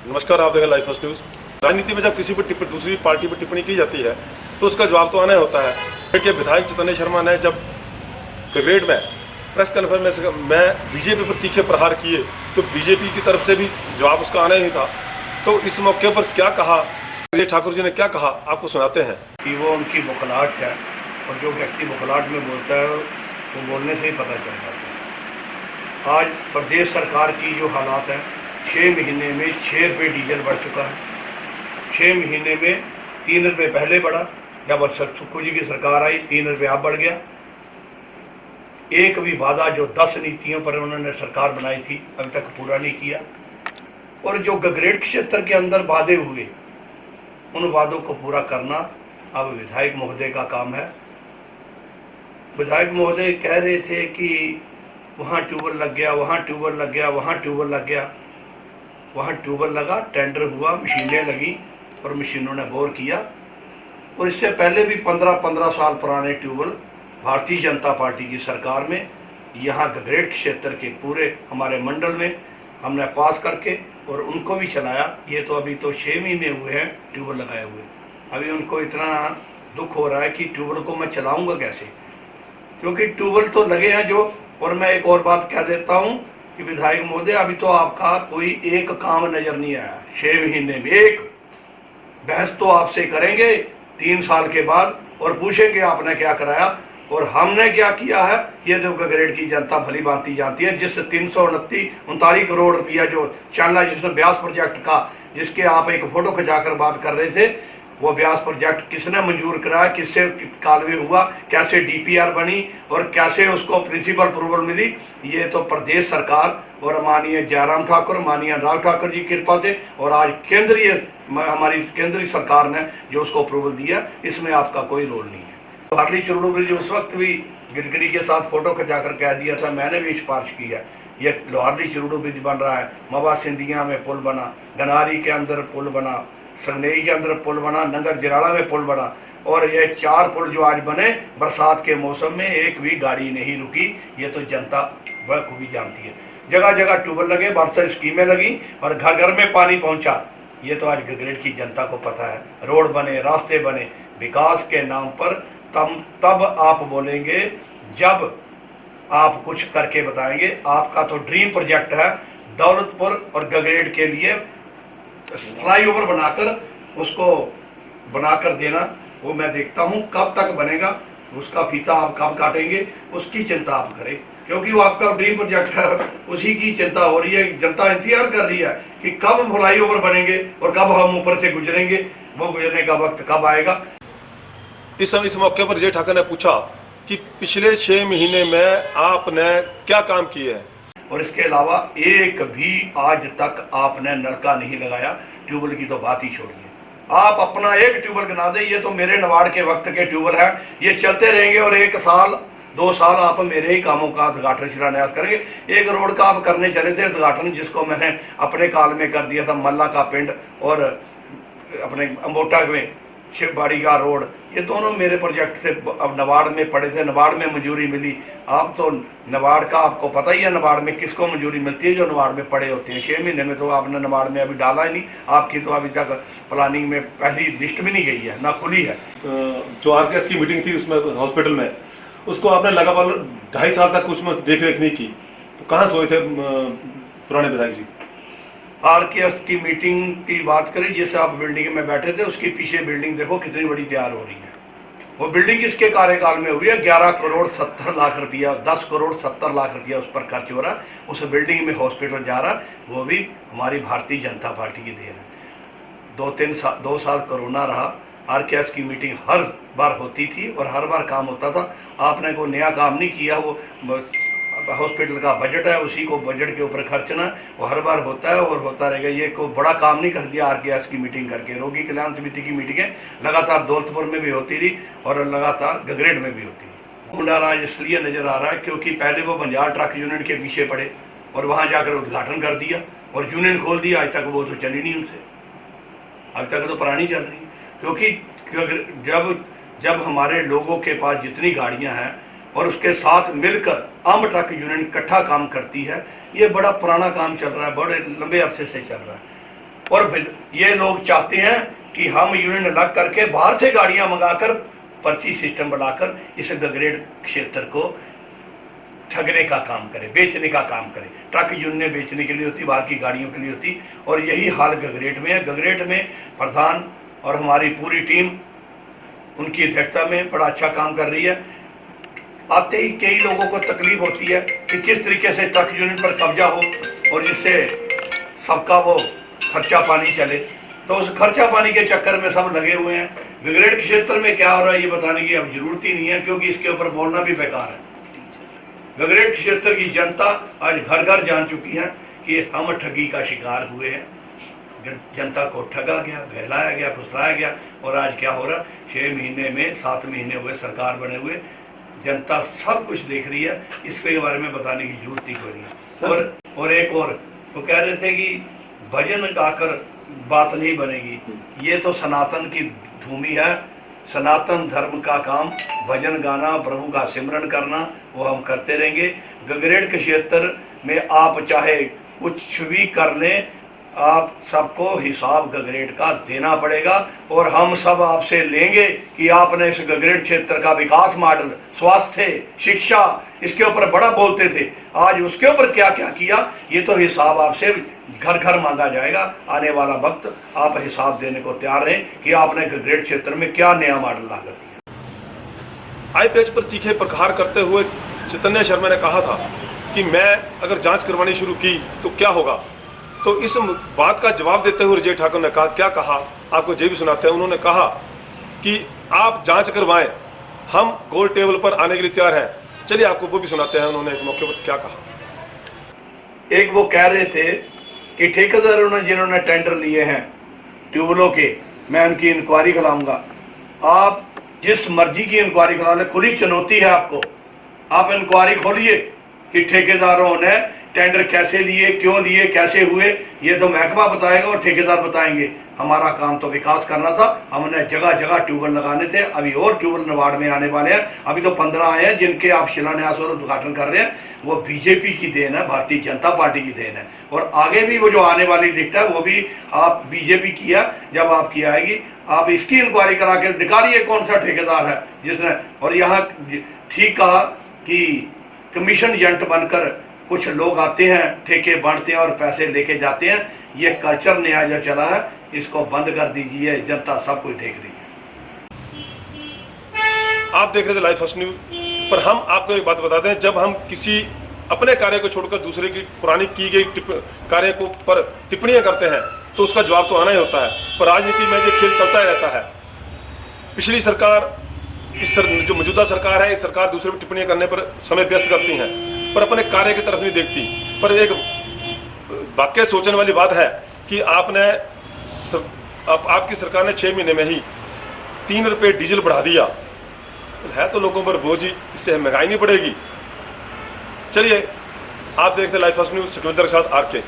नमस्कार, आप देखें लाइव फर्स्ट न्यूज़। राजनीति में जब किसी पर दूसरी पार्टी पर टिप्पणी की जाती है तो उसका जवाब तो आना होता है कि विधायक चैतन्य शर्मा ने जब ग्रेड में प्रेस कॉन्फ्रेंस में बीजेपी पर तीखे प्रहार किए तो बीजेपी की तरफ से भी जवाब उसका आना ही था। तो इस मौके पर क्या कहा विजय ठाकुर जी ने, क्या कहा, आपको सुनाते हैं। कि वो उनकी बुखलाहट है और जो व्यक्ति बुखलाहट में बोलता है वो बोलने से ही पता चल जाता है। आज प्रदेश सरकार की जो हालात है, 6 महीने में 6 रुपये डीजल बढ़ चुका है। 6 महीने में 3 रुपये पहले बढ़ा, जब सुक्खू जी की सरकार आई 3 रुपये अब बढ़ गया। एक भी वादा जो 10 नीतियों पर उन्होंने सरकार बनाई थी अभी तक पूरा नहीं किया। और जो गगरेट क्षेत्र के अंदर वादे हुए उन वादों को पूरा करना अब विधायक महोदय का काम है। विधायक महोदय कह रहे थे कि वहाँ ट्यूबवेल लग गया, वहाँ ट्यूबवेल लग गया, वहाँ ट्यूबवेल लग गया। वहाँ ट्यूबवेल लगा, टेंडर हुआ, मशीनें लगी और मशीनों ने बोर किया। और इससे पहले भी 15-15 साल पुराने ट्यूबवेल भारतीय जनता पार्टी की सरकार में यहाँ गगरेट क्षेत्र के पूरे हमारे मंडल में हमने पास करके और उनको भी चलाया। ये तो अभी तो 6 महीने हुए हैं ट्यूबवेल लगाए हुए। अभी उनको इतना दुख हो रहा है कि ट्यूबवेल को मैं चलाऊंगा कैसे, क्योंकि ट्यूबवेल तो लगे हैं जो। और मैं एक और बात कह देता हूँ कि विधायक महोदय, अभी तो आपका कोई एक काम नजर नहीं आया 6 महीने में। एक बहस तो आपसे करेंगे 3 साल के बाद और पूछेंगे आपने क्या कराया और हमने क्या किया है। ये तो गगरेट की जनता भली भांति जानती है। जिस 339 करोड़ रुपया जो चलना जिसने ब्यास प्रोजेक्ट का, जिसके आप एक फोटो खिंचाकर बात कर रहे थे, वो ब्यास प्रोजेक्ट किसने मंजूर कराया, किससे कालवे हुआ, कैसे डीपीआर बनी और कैसे उसको प्रिंसिपल अप्रूवल मिली। ये तो प्रदेश सरकार और माननीय जयराम ठाकुर, माननीय अनुराग ठाकुर जी की कृपा से और आज हमारी केंद्रीय सरकार ने जो उसको अप्रूवल दिया, इसमें आपका कोई रोल नहीं है। लोहारली चुरड़ू ब्रिज उस वक्त भी गडकरी के साथ फोटो खिंचाकर कह दिया था, मैंने भी सिफारिश की है। ये लोहारली चुरड़ू ब्रिज बन रहा है, मवा सिंधिया में पुल बना, गनारी के अंदर पुल बना, संगनेई के अंदर पुल बना, नंगर जिराड़ा में पुल बना। और ये 4 पुल जो आज बने बरसात के मौसम में एक भी गाड़ी नहीं रुकी। ये तो जनता बखूबी जानती है। जगह जगह ट्यूबवेल लगे, वाटर स्कीमें लगी और घर घर में पानी पहुंचा। ये तो आज गगरेट की जनता को पता है। रोड बने, रास्ते बने, विकास के नाम पर तब आप बोलेंगे जब आप कुछ करके बताएंगे। आपका तो ड्रीम प्रोजेक्ट है दौलतपुर और गगरेट के लिए फ्लाईओवर बनाकर उसको बनाकर देना। वो मैं देखता हूँ कब तक बनेगा, उसका फीता आप कब काटेंगे, उसकी चिंता आप करें, क्योंकि वो आपका ड्रीम प्रोजेक्ट है। उसी की चिंता हो रही है। जनता इंतजार कर रही है कि कब फ्लाईओवर बनेंगे और कब हम ऊपर से गुजरेंगे। वो गुजरने का वक्त कब आएगा। इस मौके पर विजय ठाकुर ने पूछा कि पिछले 6 महीने में आपने क्या काम किए हैं और इसके अलावा एक भी आज तक आपने नलका नहीं लगाया। ट्यूबवेल की तो बात ही छोड़िए, आप अपना एक ट्यूबवेल गिना दें। ये तो मेरे नवाड़ के वक्त के ट्यूबवेल है, ये चलते रहेंगे और 1 साल 2 साल आप मेरे ही कामों का उद्घाटन शिलान्यास करेंगे। एक रोड का आप करने चले थे उद्घाटन, जिसको मैंने अपने काल में कर दिया था, मल्ला का पिंड और अपने अम्बोटा में शिवबाड़ी का रोड। ये दोनों मेरे प्रोजेक्ट से अब नवाड़ में पड़े थे, नवाड़ में मंजूरी मिली। आप तो नवाड़ का आपको पता ही है, नवाड़ में किसको मंजूरी मिलती है, जो नवाड़ में पड़े होते हैं। 6 महीने में तो आपने नवाड़ में अभी डाला ही नहीं। आपकी तो अभी तक प्लानिंग में पहली लिस्ट भी नहीं गई है, ना खुली है। जो आरकेएस की मीटिंग थी उसमें हॉस्पिटल में, उसको आपने लगातार 2.5 साल तक कुछ देख रेख नहीं की, तो कहाँ सोए थे पुराने विधायक जी। आरकेएस की मीटिंग की बात करें, जैसे आप बिल्डिंग में बैठे थे, उसके पीछे बिल्डिंग देखो कितनी बड़ी तैयार हो रही है। वो बिल्डिंग किसके कार्यकाल में हुई है। 11 करोड़ 70 लाख रुपया, 10 करोड़ 70 लाख रुपया उस पर खर्च हो रहा है। उस बिल्डिंग में हॉस्पिटल जा रहा, वो भी हमारी भारतीय जनता पार्टी की देन है। 2 साल कोरोना रहा, आरकेएस की मीटिंग हर बार होती थी और हर बार काम होता था। आपने कोई नया काम नहीं किया। वो हॉस्पिटल का बजट है, उसी को बजट के ऊपर खर्चना, वो हर बार होता है और होता रहेगा। ये कोई बड़ा काम नहीं कर दिया आरकेएस की मीटिंग करके। रोगी कल्याण समिति की मीटिंगें लगातार दौलतपुर में भी होती रही और लगातार गगरेट में भी होती रही। गुंडा राज इसलिए नजर आ रहा है क्योंकि पहले वो बंजार ट्रक यूनियन के पीछे पड़े और वहाँ जाकर उद्घाटन कर दिया और यूनियन खोल दिया। आज तक वो तो चली नहीं उनसे, आज तक तो पुरानी चल रही। क्योंकि जब हमारे लोगों के पास जितनी गाड़ियाँ हैं और उसके साथ मिलकर आम ट्रक यूनियन इकट्ठा काम करती है, ये बड़ा पुराना काम चल रहा है, बड़े लंबे अरसे से चल रहा है। और ये लोग चाहते हैं कि हम यूनियन अलग करके बाहर से गाड़ियां मंगाकर पर्ची सिस्टम बनाकर इस गगरेट क्षेत्र को ठगने का काम करे, बेचने का काम करे। ट्रक यूनियन बेचने के लिए होती, बाहर की गाड़ियों के लिए होती, और यही हाल गगरेट में है। गगरेट में प्रधान और हमारी पूरी टीम उनकी अध्यक्षता में बड़ा अच्छा काम कर रही है। आते ही कई लोगों को तकलीफ होती है कि किस तरीके से ट्रक यूनियन पर कब्जा हो और जिससे सबका वो खर्चा पानी चले, तो उस खर्चा पानी के चक्कर में सब लगे हुए हैं। गगरेट क्षेत्र में क्या हो रहा है ये बताने की अब जरूरत ही नहीं है, क्योंकि इसके ऊपर बोलना भी बेकार है। गगरेट क्षेत्र की जनता आज घर घर जान चुकी है कि हम ठगी का शिकार हुए हैं। जनता को ठगा गया, बहलाया गया, फुसलाया गया, और आज क्या हो रहा, 6 महीने में 7 महीने हुए सरकार बने हुए, जनता सब कुछ देख रही है, इसके बारे में बताने की जरूरत ही कोई नहीं। और एक और वो कह रहे थे कि भजन गाकर बात नहीं बनेगी, ये तो सनातन की भूमि है। सनातन धर्म का काम भजन गाना, प्रभु का सिमरन करना, वो हम करते रहेंगे। गगरेट के क्षेत्र में आप चाहे कुछ भी कर लें, आप सबको हिसाब गगरेट का देना पड़ेगा, और हम सब आपसे लेंगे कि आपने इस गगरेट क्षेत्र का विकास मॉडल, स्वास्थ्य, शिक्षा, इसके ऊपर बड़ा बोलते थे, आज उसके ऊपर क्या क्या किया, ये तो हिसाब आपसे घर घर मांगा जाएगा। आने वाला वक्त आप हिसाब देने को तैयार रहें कि आपने गगरेट क्षेत्र में क्या नया मॉडल ला कर दिया। आईपीएच पर तीखे प्रहार करते हुए चैतन्य शर्मा ने कहा था कि मैं अगर जांच करवानी शुरू की तो क्या होगा। तो इस बात का जवाब देते हुए रजय ठाकुर ने कहा, क्या कहा आपको ये भी सुनाते हैं। उन्होंने कहा कि आप जांच करवाएं, हम गोल टेबल पर आने के लिए तैयार हैं। चलिए आपको वो भी सुनाते हैं उन्होंने इस मौके पर क्या कहा। एक वो कह रहे थे कि ठेकेदारों ने जिन्होंने टेंडर लिए हैं ट्यूबवेलों के, मैं उनकी इंक्वायरी कराऊंगा। आप जिस मर्जी की इंक्वायरी करा लें, खुली चुनौती है आपको, आप इंक्वायरी खोलिए कि ठेकेदारों ने टेंडर कैसे लिए, क्यों लिए, कैसे हुए, ये तो महकमा बताएगा और ठेकेदार बताएंगे। हमारा काम तो विकास करना था, हमने जगह जगह ट्यूबवेल लगाने थे। अभी और ट्यूबवेल नवाड़ में आने वाले हैं, अभी तो 15 आए हैं जिनके आप शिलान्यास और उद्घाटन कर रहे हैं। वो बीजेपी की देन है, भारतीय जनता पार्टी की देन है, और आगे भी वो जो आने वाली लिस्ट है वो भी आप बीजेपी की है। जब आपकी आएगी आप इसकी इंक्वायरी करा के निकालिए कौन सा ठेकेदार है जिसने। और यहाँ ठीक कहा कि कमीशन एजेंट बनकर कुछ लोग आते हैं, ठेके बांटते हैं और पैसे लेके जाते हैं। ये कल्चर नया जो चला है, इसको बंद कर दीजिए, जनता सब कुछ देख रही है। आप देख रहे थे लाइव फर्स्ट न्यूज पर। हम आपको एक बात बता दें, जब हम किसी अपने कार्य को छोड़कर दूसरे की पुरानी की गई कार्य को पर टिप्पणियां करते हैं तो उसका जवाब तो आना ही होता है। पर राजनीति में ये खेल चलता ही रहता है। पिछली सरकार, जो मौजूदा सरकार है, इस सरकार दूसरे पर टिप्पणियां करने पर समय व्यस्त करती हैं, पर अपने कार्य की तरफ नहीं देखती। पर एक वाकई सोचने वाली बात है कि आपकी सरकार ने 6 महीने में ही 3 रुपये डीजल बढ़ा दिया है, तो लोगों पर बोझ ही, इससे महंगाई नहीं बढ़ेगी। चलिए आप देखते लाइव फर्स्ट न्यूज, सुखविंदर के साथ आर के।